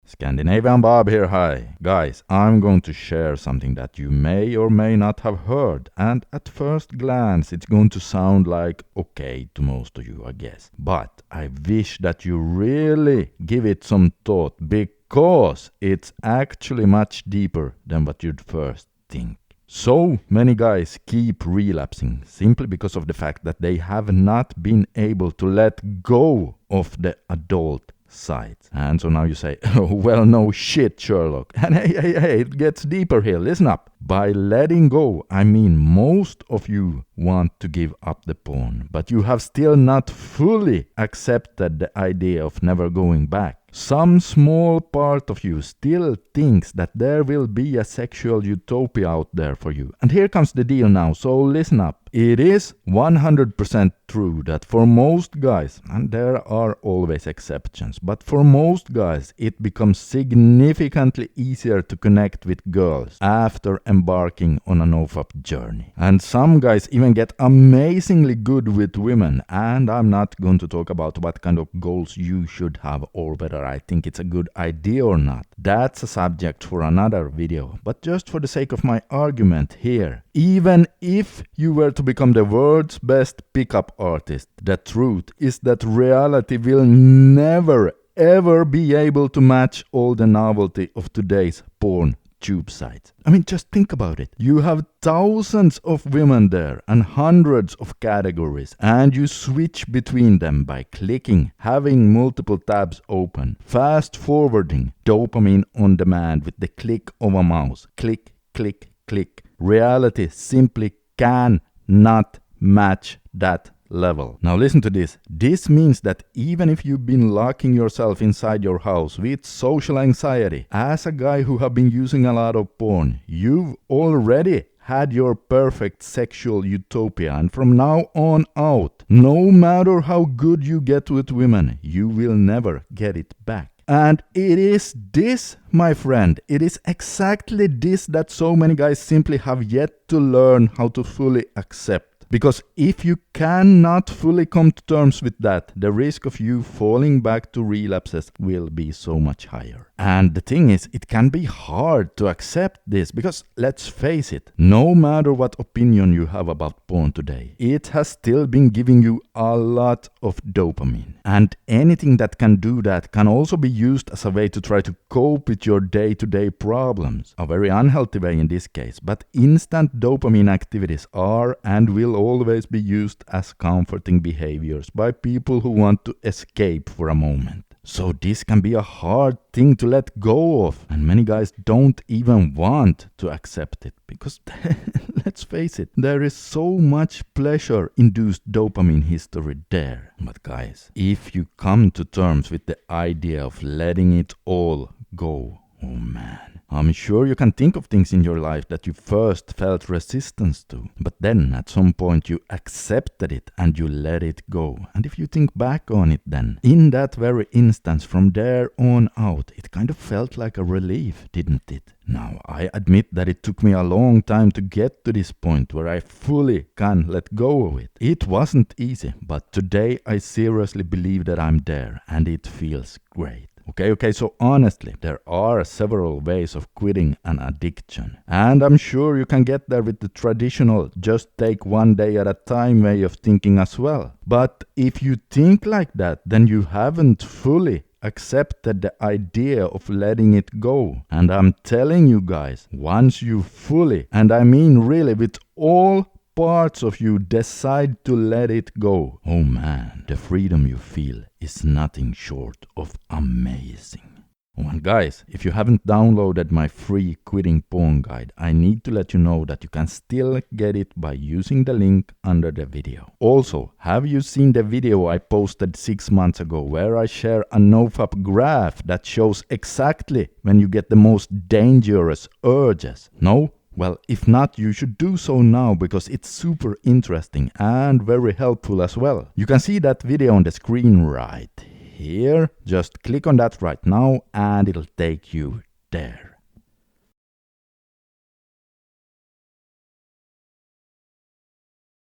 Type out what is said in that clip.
Scandinavian Bob here, hi. Guys, I'm going to share something that you may or may not have heard, and at first glance it's going to sound like okay to most of you, I guess. But I wish that you really give it some thought, because it's actually much deeper than what you'd first think. So many guys keep relapsing simply because of the fact that they have not been able to let go of the adult side. And so now you say, oh, well, no shit, Sherlock. And hey, it gets deeper here. Listen up. By letting go, I mean most of you want to give up the porn, but you have still not fully accepted the idea of never going back. Some small part of you still thinks that there will be a sexual utopia out there for you. And here comes the deal now, so listen up. It is 100% true that for most guys, and there are always exceptions, but for most guys it becomes significantly easier to connect with girls after embarking on a nofap journey. And some guys even get amazingly good with women, and I'm not going to talk about what kind of goals you should have or whether I think it's a good idea or not. That's a subject for another video, but just for the sake of my argument here, even if you were to become the world's best pickup artist, the truth is that reality will never ever be able to match all the novelty of today's porn tube sites. I mean, just think about it. You have thousands of women there and hundreds of categories, and you switch between them by clicking, having multiple tabs open, fast forwarding, dopamine on demand with the click of a mouse. Click, click, click. Reality simply cannot match that level. Now listen to this. This means that even if you've been locking yourself inside your house with social anxiety, as a guy who have been using a lot of porn, you've already had your perfect sexual utopia, and from now on out, no matter how good you get with women, you will never get it back. And it is this, my friend, it is exactly this that so many guys simply have yet to learn how to fully accept. Because if you cannot fully come to terms with that, the risk of you falling back to relapses will be so much higher. And the thing is, it can be hard to accept this because, let's face it, no matter what opinion you have about porn today, it has still been giving you a lot of dopamine. And anything that can do that can also be used as a way to try to cope with your day-to-day problems. A very unhealthy way in this case, but instant dopamine activities are and will always be used as comforting behaviors by people who want to escape for a moment. So this can be a hard thing to let go of, and many guys don't even want to accept it because, let's face it, there is so much pleasure-induced dopamine history there. But guys, if you come to terms with the idea of letting it all go, oh man, I'm sure you can think of things in your life that you first felt resistance to, but then at some point you accepted it and you let it go. And if you think back on it then, in that very instance from there on out, it kind of felt like a relief, didn't it? Now, I admit that it took me a long time to get to this point where I fully can let go of it. It wasn't easy, but today I seriously believe that I'm there and it feels great. Okay, so honestly, there are several ways of quitting an addiction. And I'm sure you can get there with the traditional just take one day at a time way of thinking as well. But if you think like that, then you haven't fully accepted the idea of letting it go. And I'm telling you guys, once you fully, and I mean really with all parts of you, decide to let it go, oh man, the freedom you feel is nothing short of amazing. Oh, and guys, if you haven't downloaded my free quitting porn guide, I need to let you know that you can still get it by using the link under the video. Also, have you seen the video I posted 6 months ago where I share a nofap graph that shows exactly when you get the most dangerous urges? No? Well, if not, you should do so now because it's super interesting and very helpful as well. You can see that video on the screen right here. Just click on that right now and it'll take you there.